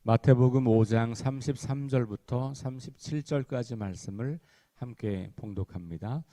마태복음 5장 33절부터 37절까지 말씀을 함께 봉독합니다.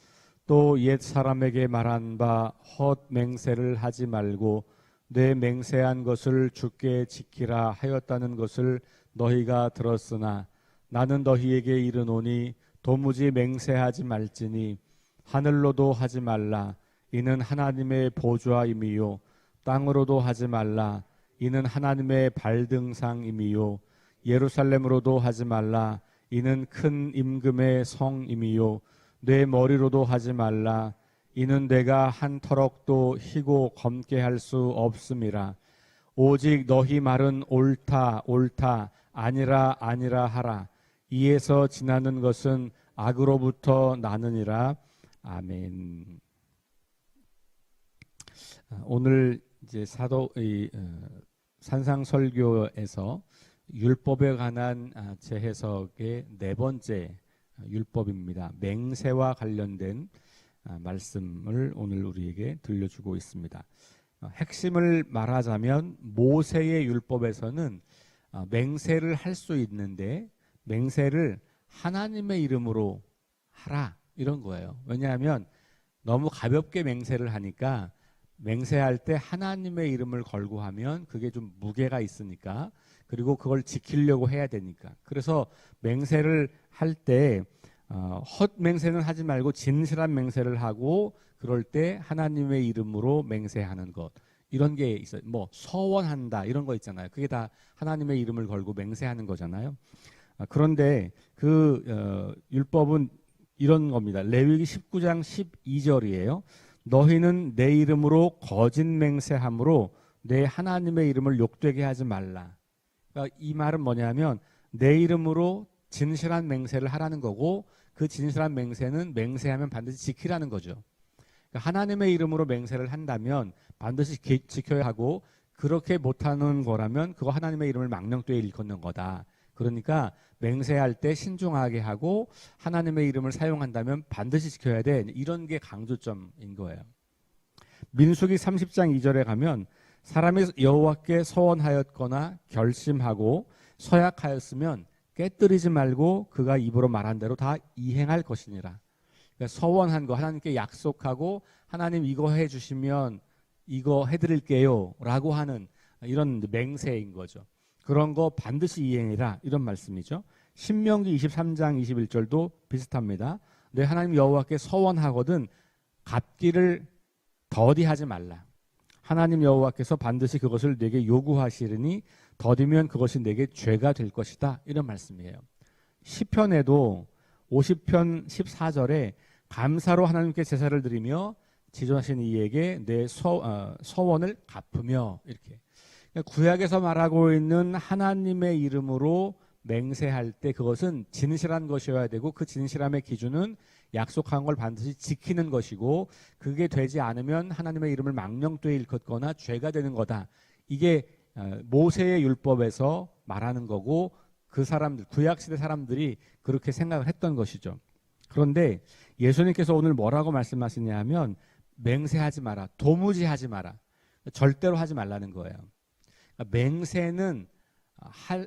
또 옛 사람에게 말한 바 헛 맹세를 하지 말고 내 맹세한 것을 주께 지키라 하였다는 것을 너희가 들었으나 나는 너희에게 이르노니 도무지 맹세하지 말지니 하늘로도 하지 말라 이는 하나님의 보좌임이요 땅으로도 하지 말라 이는 하나님의 발등상임이요 예루살렘으로도 하지 말라 이는 큰 임금의 성임이요 내 머리로도 하지 말라 이는 내가 한 터럭도 희고 검게 할 수 없음이라. 오직 너희 말은 옳다 옳다 아니라 아니라 하라. 이에서 지나는 것은 악으로부터 나느니라. 아멘. 오늘 이제 산상설교에서 율법에 관한 재해석의 네 번째 율법입니다. 맹세와 관련된 말씀을 오늘 우리에게 들려주고 있습니다. 핵심을 말하자면 모세의 율법에서는 맹세를 할 수 있는데 맹세를 하나님의 이름으로 하라 이런 거예요. 왜냐하면 너무 가볍게 맹세를 하니까 맹세할 때 하나님의 이름을 걸고 하면 그게 좀 무게가 있으니까, 그리고 그걸 지키려고 해야 되니까. 그래서 맹세를 할 때 헛 맹세는 하지 말고 진실한 맹세를 하고, 그럴 때 하나님의 이름으로 맹세하는 것, 이런 게 있어요. 뭐 서원한다 이런 거 있잖아요. 그게 다 하나님의 이름을 걸고 맹세하는 거잖아요. 그런데 그 율법은 이런 겁니다. 레위기 19장 12절이에요. 너희는 내 이름으로 거짓 맹세함으로 내 하나님의 이름을 욕되게 하지 말라. 그러니까 이 말은 뭐냐면 내 이름으로 진실한 맹세를 하라는 거고, 그 진실한 맹세는 맹세하면 반드시 지키라는 거죠. 그러니까 하나님의 이름으로 맹세를 한다면 반드시 지켜야 하고, 그렇게 못하는 거라면 그거 하나님의 이름을 망령되이 일컫는 거다. 그러니까 맹세할 때 신중하게 하고 하나님의 이름을 사용한다면 반드시 지켜야 돼. 이런 게 강조점인 거예요. 민수기 30장 2절에 가면 사람이 여호와께 서원하였거나 결심하고 서약하였으면 깨뜨리지 말고 그가 입으로 말한 대로 다 이행할 것이니라. 그러니까 서원한 거, 하나님께 약속하고 하나님 이거 해주시면 이거 해드릴게요 라고 하는 이런 맹세인 거죠. 그런 거 반드시 이행해라 이런 말씀이죠. 신명기 23장 21절도 비슷합니다. 내 하나님 여호와께 서원하거든 갚기를 더디하지 말라. 하나님 여호와께서 반드시 그것을 내게 요구하시리니 더디면 그것이 내게 죄가 될 것이다 이런 말씀이에요. 시편에도 50편 14절에 감사로 하나님께 제사를 드리며 지존하신 이에게 내 서원을 갚으며, 이렇게 구약에서 말하고 있는 하나님의 이름으로 맹세할 때 그것은 진실한 것이어야 되고, 그 진실함의 기준은 약속한 걸 반드시 지키는 것이고, 그게 되지 않으면 하나님의 이름을 망령되이 일컫거나 죄가 되는 거다. 이게 모세의 율법에서 말하는 거고, 그 사람들, 구약시대 사람들이 그렇게 생각을 했던 것이죠. 그런데 예수님께서 오늘 뭐라고 말씀하시냐 하면 맹세하지 마라, 도무지 하지 마라, 절대로 하지 말라는 거예요. 맹세는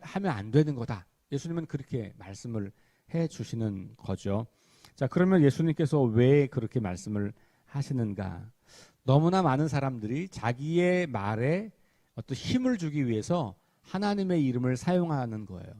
하면 안 되는 거다. 예수님은 그렇게 말씀을 해 주시는 거죠. 자, 그러면 예수님께서 왜 그렇게 말씀을 하시는가? 너무나 많은 사람들이 자기의 말에 어떤 힘을 주기 위해서 하나님의 이름을 사용하는 거예요.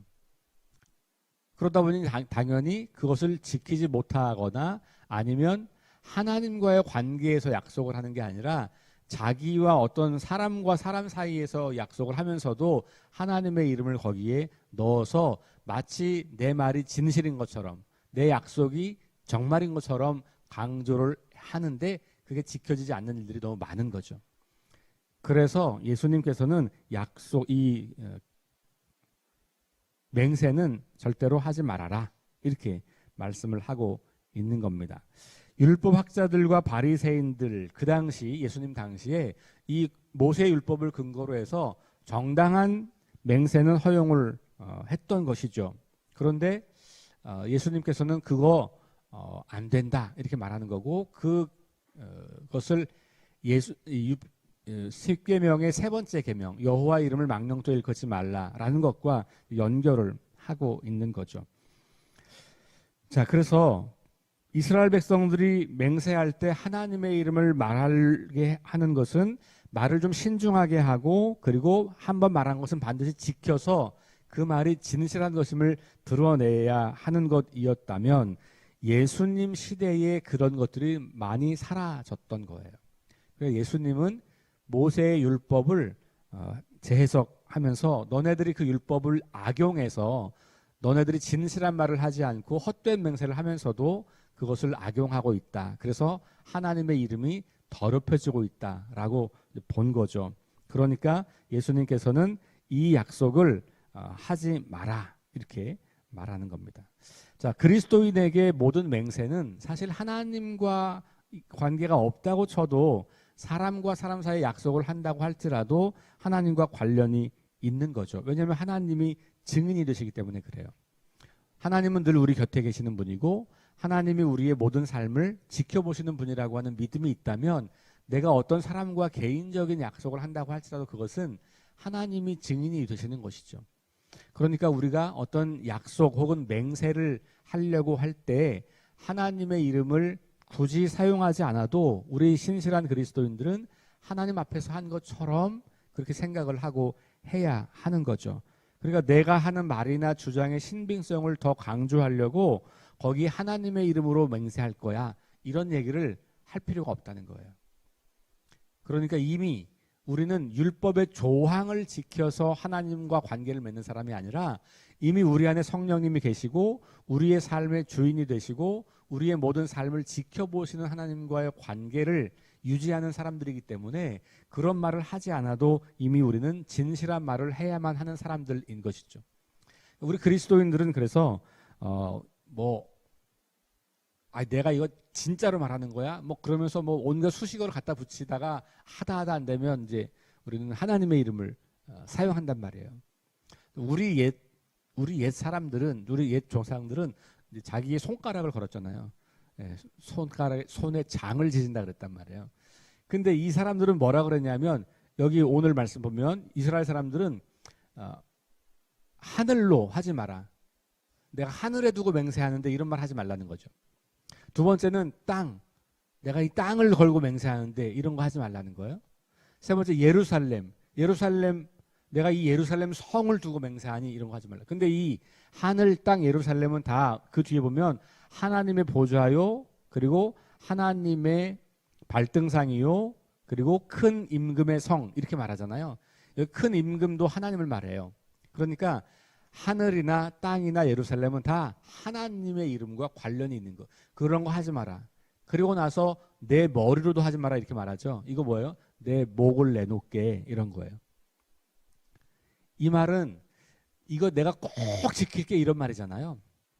그러다 보니 당연히 그것을 지키지 못하거나, 아니면 하나님과의 관계에서 약속을 하는 게 아니라 자기와 어떤 사람과 사람 사이에서 약속을 하면서도 하나님의 이름을 거기에 넣어서 마치 내 말이 진실인 것처럼, 내 약속이 정말인 것처럼 강조를 하는데 그게 지켜지지 않는 일들이 너무 많은 거죠. 그래서 예수님께서는 이 맹세는 절대로 하지 말아라 이렇게 말씀을 하고 있는 겁니다. 율법 학자들과 바리새인들, 그 당시 예수님 당시에 이 모세 율법을 근거로 해서 정당한 맹세는 허용을 했던 것이죠. 그런데 예수님께서는 그거 안 된다 이렇게 말하는 거고, 그것을 십계명의 세 번째 계명, 여호와 이름을 망령되이 일컫지 말라라는 것과 연결을 하고 있는 거죠. 자, 그래서 이스라엘 백성들이 맹세할 때 하나님의 이름을 말하게 하는 것은 말을 좀 신중하게 하고, 그리고 한번 말한 것은 반드시 지켜서 그 말이 진실한 것임을 드러내야 하는 것이었다면 예수님 시대에 그런 것들이 많이 사라졌던 거예요. 그래서 예수님은 모세의 율법을 재해석하면서 너네들이 그 율법을 악용해서 너네들이 진실한 말을 하지 않고 헛된 맹세를 하면서도 그것을 악용하고 있다. 그래서 하나님의 이름이 더럽혀지고 있다라고 본 거죠. 그러니까 예수님께서는 이 약속을 하지 마라 이렇게 말하는 겁니다. 자, 그리스도인에게 모든 맹세는 사실 하나님과 관계가 없다고 쳐도 사람과 사람 사이에 약속을 한다고 할지라도 하나님과 관련이 있는 거죠. 왜냐하면 하나님이 증인이 되시기 때문에 그래요. 하나님은 늘 우리 곁에 계시는 분이고 하나님이 우리의 모든 삶을 지켜보시는 분이라고 하는 믿음이 있다면 내가 어떤 사람과 개인적인 약속을 한다고 할지라도 그것은 하나님이 증인이 되시는 것이죠. 그러니까 우리가 어떤 약속 혹은 맹세를 하려고 할 때 하나님의 이름을 굳이 사용하지 않아도 우리 신실한 그리스도인들은 하나님 앞에서 한 것처럼 그렇게 생각을 하고 해야 하는 거죠. 그러니까 내가 하는 말이나 주장의 신빙성을 더 강조하려고 거기 하나님의 이름으로 맹세할 거야 이런 얘기를 할 필요가 없다는 거예요. 그러니까 이미 우리는 율법의 조항을 지켜서 하나님과 관계를 맺는 사람이 아니라 이미 우리 안에 성령님이 계시고 우리의 삶의 주인이 되시고 우리의 모든 삶을 지켜보시는 하나님과의 관계를 유지하는 사람들이기 때문에 그런 말을 하지 않아도 이미 우리는 진실한 말을 해야만 하는 사람들인 것이죠. 우리 그리스도인들은 그래서 내가 이거 진짜로 말하는 거야? 그러면서 온갖 수식어를 갖다 붙이다가 하다 안 되면 이제 우리는 하나님의 이름을 사용한단 말이에요. 우리 옛 사람들은, 우리 옛 조상들은 이제 자기의 손가락을 걸었잖아요. 손에 장을 지진다 그랬단 말이에요. 근데 이 사람들은 뭐라 그랬냐면 여기 오늘 말씀 보면 이스라엘 사람들은 하늘로 하지 마라. 내가 하늘에 두고 맹세하는데 이런 말 하지 말라는 거죠. 두 번째는 땅. 내가 이 땅을 걸고 맹세하는데 이런 거 하지 말라는 거예요. 세 번째 예루살렘. 내가 이 예루살렘 성을 두고 맹세하니 이런 거 하지 말라. 근데 이 하늘, 땅, 예루살렘은 다 그 뒤에 보면 하나님의 보좌요, 그리고 하나님의 발등상이요, 그리고 큰 임금의 성 이렇게 말하잖아요. 여기 큰 임금도 하나님을 말해요. 그러니까 하늘이나 땅이나 예루살렘은 다 하나님의 이름과 관련이 있는 거. 그런 거 하지 마라. 그리고 나서 내 머리로도 하지 마라 이렇게 말하죠. 이거 뭐예요? 내 목을 내놓게 이런 거예요. 이 말은 이거 내가 꼭 지킬게 이런 말이잖아요.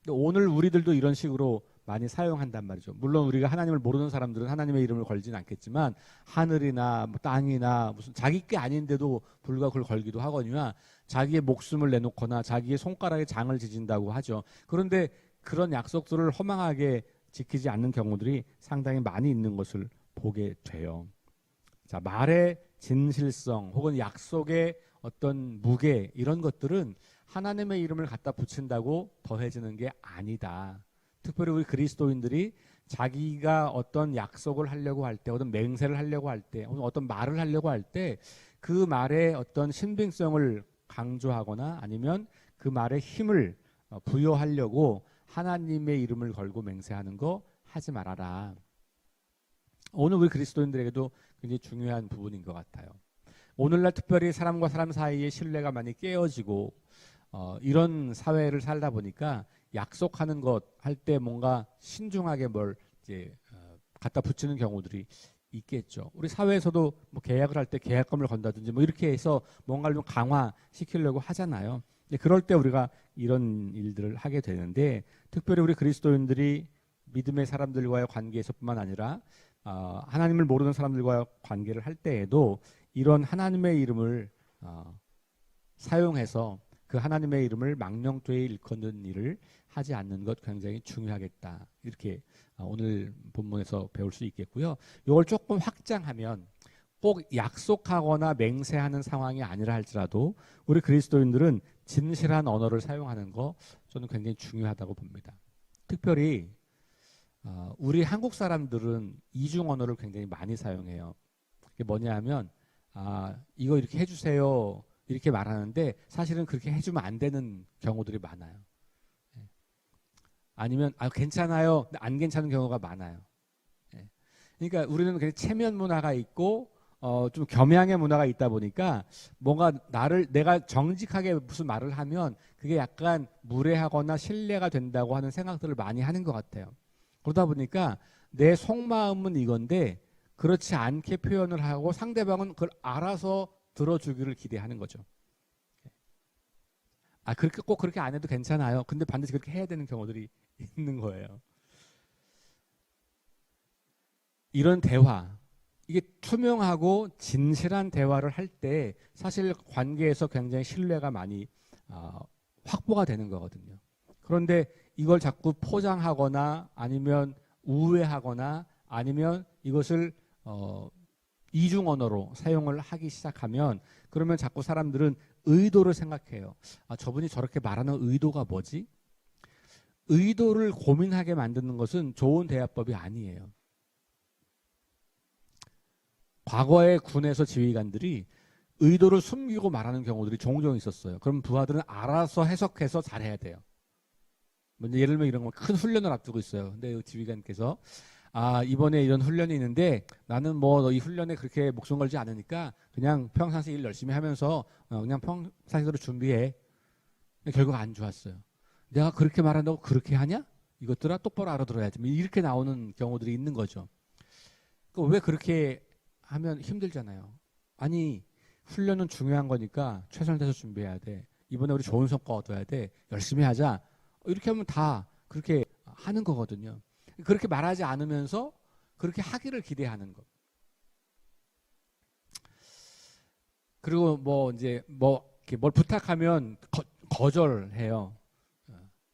오늘 우리들도 이런 식으로 많이 사용한단 말이죠. 물론 우리가 하나님을 모르는 사람들은 하나님의 이름을 걸지는 않겠지만 하늘이나 땅이나 무슨 자기 게 아닌데도 불구하고 그걸 걸기도 하거나 자기의 목숨을 내놓거나 자기의 손가락에 장을 지진다고 하죠. 그런데 그런 약속들을 허망하게 지키지 않는 경우들이 상당히 많이 있는 것을 보게 돼요. 자, 말의 진실성 혹은 약속의 어떤 무게 이런 것들은 하나님의 이름을 갖다 붙인다고 더해지는 게 아니다. 특별히 우리 그리스도인들이 자기가 어떤 약속을 하려고 할 때, 어떤 맹세를 하려고 할 때, 어떤 말을 하려고 할 때 그 말의 어떤 신빙성을 강조하거나 아니면 그 말에 힘을 부여하려고 하나님의 이름을 걸고 맹세하는 거 하지 말아라. 오늘 우리 그리스도인들에게도 굉장히 중요한 부분인 것 같아요. 오늘날 특별히 사람과 사람 사이의 신뢰가 많이 깨어지고 이런 사회를 살다 보니까 약속하는 것 할 때 뭔가 신중하게 뭘 이제 갖다 붙이는 경우들이 있겠죠. 우리 사회에서도 계약을 할 때 계약금을 건다든지 이렇게 해서 뭔가를 좀 강화시키려고 하잖아요. 근데 그럴 때 우리가 이런 일들을 하게 되는데 특별히 우리 그리스도인들이 믿음의 사람들과의 관계에서뿐만 아니라 하나님을 모르는 사람들과의 관계를 할 때에도 이런 하나님의 이름을 사용해서 그 하나님의 이름을 망령되이 일컫는 일을 하지 않는 것 굉장히 중요하겠다. 이렇게 오늘 본문에서 배울 수 있겠고요. 이걸 조금 확장하면 꼭 약속하거나 맹세하는 상황이 아니라 할지라도 우리 그리스도인들은 진실한 언어를 사용하는 거 저는 굉장히 중요하다고 봅니다. 특별히 우리 한국 사람들은 이중 언어를 굉장히 많이 사용해요. 그게 뭐냐 하면 이거 이렇게 해주세요 이렇게 말하는데 사실은 그렇게 해주면 안 되는 경우들이 많아요. 아니면 괜찮아요 안 괜찮은 경우가 많아요. 그러니까 우리는 그냥 체면 문화가 있고 좀 겸양의 문화가 있다 보니까 뭔가 내가 정직하게 무슨 말을 하면 그게 약간 무례하거나 신뢰가 된다고 하는 생각들을 많이 하는 것 같아요. 그러다 보니까 내 속마음은 이건데 그렇지 않게 표현을 하고 상대방은 그걸 알아서 들어주기를 기대하는 거죠. 그렇게 꼭 그렇게 안 해도 괜찮아요. 근데 반드시 그렇게 해야 되는 경우들이 있는 거예요. 이런 대화, 이게 투명하고 진실한 대화를 할 때 사실 관계에서 굉장히 신뢰가 많이 확보가 되는 거거든요. 그런데 이걸 자꾸 포장하거나 아니면 우회하거나 아니면 이것을 이중 언어로 사용을 하기 시작하면 그러면 자꾸 사람들은 의도를 생각해요. 저분이 저렇게 말하는 의도가 뭐지? 의도를 고민하게 만드는 것은 좋은 대화법이 아니에요. 과거의 군에서 지휘관들이 의도를 숨기고 말하는 경우들이 종종 있었어요. 그럼 부하들은 알아서 해석해서 잘해야 돼요. 예를 들면 이런 거 큰 훈련을 앞두고 있어요. 근데 지휘관께서 이번에 이런 훈련이 있는데 나는 뭐 이 훈련에 그렇게 목숨 걸지 않으니까 그냥 평상시 일 열심히 하면서 그냥 평상시대로 준비해. 결국 안 좋았어요. 내가 그렇게 말한다고 그렇게 하냐? 이것들아 똑바로 알아들어야지. 이렇게 나오는 경우들이 있는 거죠. 왜 그렇게 하면 힘들잖아요. 아니 훈련은 중요한 거니까 최선을 다해서 준비해야 돼. 이번에 우리 좋은 성과 얻어야 돼. 열심히 하자. 이렇게 하면 다 그렇게 하는 거거든요. 그렇게 말하지 않으면서 그렇게 하기를 기대하는 것. 그리고 이렇게 뭘 부탁하면 거절해요.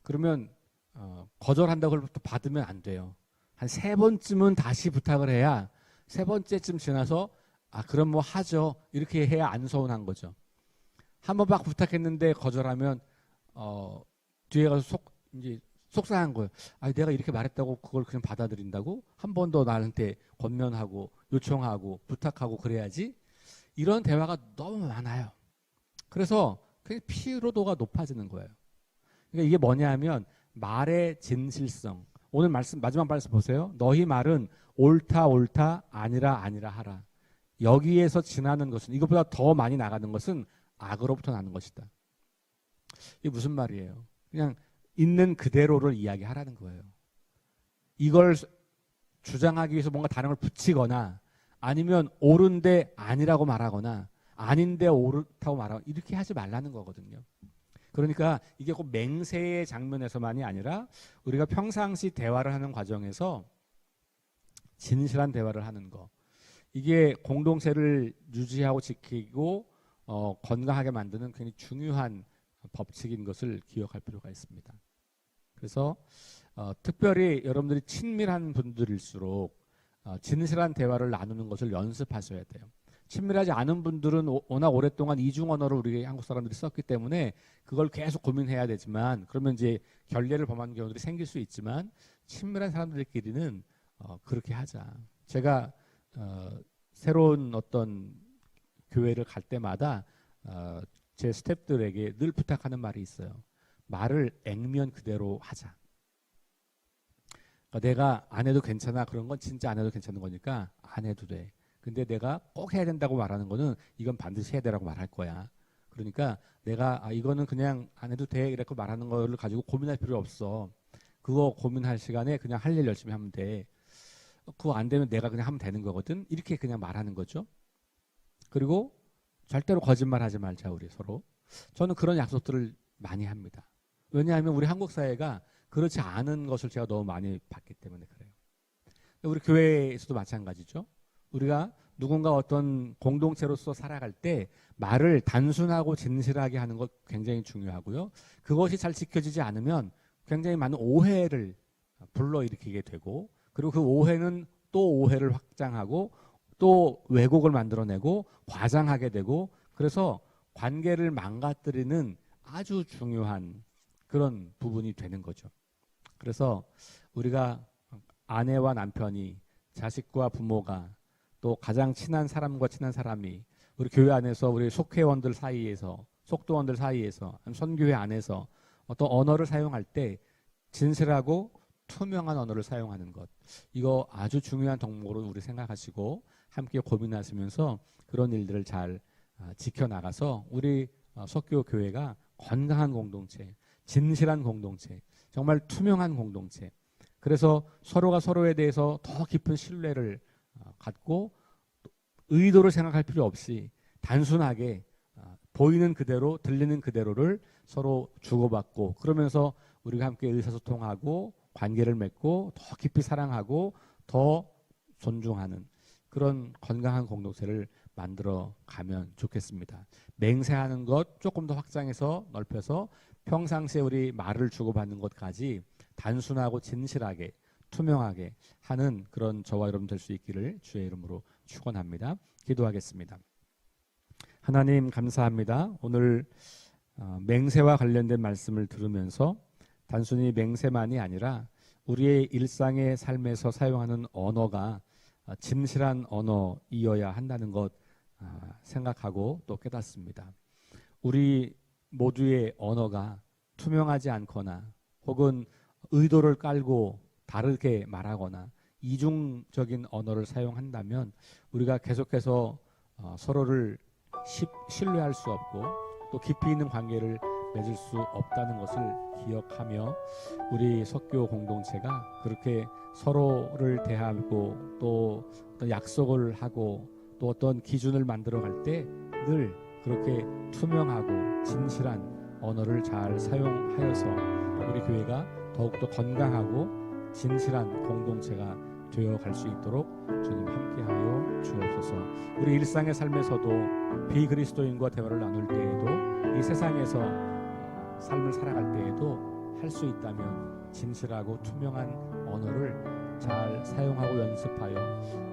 그러면 거절한다고 그걸 또 받으면 안 돼요. 한 3번쯤은 다시 부탁을 해야 3번째쯤 지나서 그럼 뭐 하죠. 이렇게 해야 안 서운한 거죠. 한 번 막 부탁했는데 거절하면 뒤에 가서 이제 속상한 거예요. 내가 이렇게 말했다고 그걸 그냥 받아들인다고? 한 번 더 나한테 권면하고 요청하고 부탁하고 그래야지. 이런 대화가 너무 많아요. 그래서 굉장히 피로도가 높아지는 거예요. 그러니까 이게 뭐냐면 말의 진실성. 오늘 마지막 말씀 보세요. 너희 말은 옳다 아니라 하라. 여기에서 지나는 것은 이것보다 더 많이 나가는 것은 악으로부터 나는 것이다. 이게 무슨 말이에요? 그냥 있는 그대로를 이야기하라는 거예요. 이걸 주장하기 위해서 뭔가 다른 걸 붙이거나 아니면 옳은데 아니라고 말하거나 아닌데 옳다고 말하거나 이렇게 하지 말라는 거거든요. 그러니까 이게 꼭 맹세의 장면에서만이 아니라 우리가 평상시 대화를 하는 과정에서 진실한 대화를 하는 거. 이게 공동체를 유지하고 지키고 건강하게 만드는 굉장히 중요한 법칙인 것을 기억할 필요가 있습니다. 그래서 특별히 여러분들이 친밀한 분들일수록 진실한 대화를 나누는 것을 연습하셔야 돼요. 친밀하지 않은 분들은 워낙 오랫동안 이중 언어를 우리 한국 사람들이 썼기 때문에 그걸 계속 고민해야 되지만 그러면 이제 결례를 범하는 경우들이 생길 수 있지만 친밀한 사람들끼리는 그렇게 하자. 제가 새로운 어떤 교회를 갈 때마다 제 스태프들에게 늘 부탁하는 말이 있어요. 말을 액면 그대로 하자. 그러니까 내가 안 해도 괜찮아 그런 건 진짜 안 해도 괜찮은 거니까 안 해도 돼. 근데 내가 꼭 해야 된다고 말하는 거는 이건 반드시 해야 되라고 말할 거야. 그러니까 내가 이거는 그냥 안 해도 돼 이렇게 말하는 거를 가지고 고민할 필요 없어. 그거 고민할 시간에 그냥 할 일 열심히 하면 돼. 그거 안 되면 내가 그냥 하면 되는 거거든. 이렇게 그냥 말하는 거죠. 그리고 절대로 거짓말하지 말자 우리 서로. 저는 그런 약속들을 많이 합니다. 왜냐하면 우리 한국 사회가 그렇지 않은 것을 제가 너무 많이 봤기 때문에 그래요. 우리 교회에서도 마찬가지죠. 우리가 누군가 어떤 공동체로서 살아갈 때 말을 단순하고 진실하게 하는 것 굉장히 중요하고요. 그것이 잘 지켜지지 않으면 굉장히 많은 오해를 불러일으키게 되고 그리고 그 오해는 또 오해를 확장하고 또 왜곡을 만들어내고 과장하게 되고, 그래서 관계를 망가뜨리는 아주 중요한 그런 부분이 되는 거죠. 그래서 우리가 아내와 남편이, 자식과 부모가, 또 가장 친한 사람과 친한 사람이, 우리 교회 안에서 우리 속회원들 사이에서, 속도원들 사이에서, 선교회 안에서 어떤 언어를 사용할 때 진실하고 투명한 언어를 사용하는 것, 이거 아주 중요한 덕목으로 우리 생각하시고 함께 고민하시면서 그런 일들을 잘 지켜나가서 우리 속교 교회가 건강한 공동체, 진실한 공동체, 정말 투명한 공동체, 그래서 서로가 서로에 대해서 더 깊은 신뢰를 갖고 의도를 생각할 필요 없이 단순하게 보이는 그대로 들리는 그대로를 서로 주고받고, 그러면서 우리가 함께 의사소통하고 관계를 맺고 더 깊이 사랑하고 더 존중하는 그런 건강한 공동체를 만들어 가면 좋겠습니다. 맹세하는 것 조금 더 확장해서 넓혀서 평상시에 우리 말을 주고받는 것까지 단순하고 진실하게 투명하게 하는 그런 저와 여러분 될 수 있기를 주의 이름으로 축원합니다. 기도하겠습니다. 하나님 감사합니다. 오늘 맹세와 관련된 말씀을 들으면서 단순히 맹세만이 아니라 우리의 일상의 삶에서 사용하는 언어가 진실한 언어이어야 한다는 것 생각하고 또 깨닫습니다. 우리 모두의 언어가 투명하지 않거나 혹은 의도를 깔고 다르게 말하거나 이중적인 언어를 사용한다면 우리가 계속해서 서로를 신뢰할 수 없고 또 깊이 있는 관계를 맺을 수 없다는 것을 기억하며 우리 석교 공동체가 그렇게 서로를 대하고 또 어떤 약속을 하고 또 어떤 기준을 만들어 갈 때 늘 그렇게 투명하고 진실한 언어를 잘 사용하여서 우리 교회가 더욱더 건강하고 진실한 공동체가 되어 갈 수 있도록 주님 함께하여 주옵소서. 우리 일상의 삶에서도 비그리스도인과 대화를 나눌 때에도 이 세상에서 삶을 살아갈 때에도 할 수 있다면 진실하고 투명한 언어를 잘 사용하고 연습하여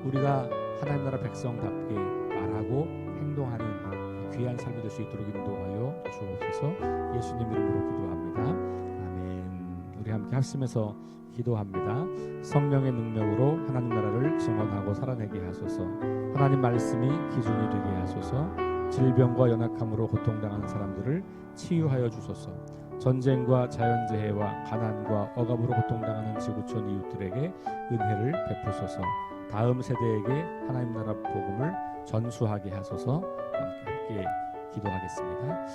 우리가 하나님 나라 백성답게 말하고 행동하는 귀한 삶이 될 수 있도록 인도하여 주옵소서. 예수님 이름으로 기도합니다. 아멘. 우리 함께 합심해서 기도합니다. 성령의 능력으로 하나님 나라를 증언하고 살아내게 하소서. 하나님 말씀이 기준이 되게 하소서. 질병과 연약함으로 고통당하는 사람들을 치유하여 주소서. 전쟁과 자연재해와 가난과 억압으로 고통당하는 지구촌 이웃들에게 은혜를 베푸소서. 다음 세대에게 하나님 나라 복음을 전수하게 하소서. 함께 기도하겠습니다.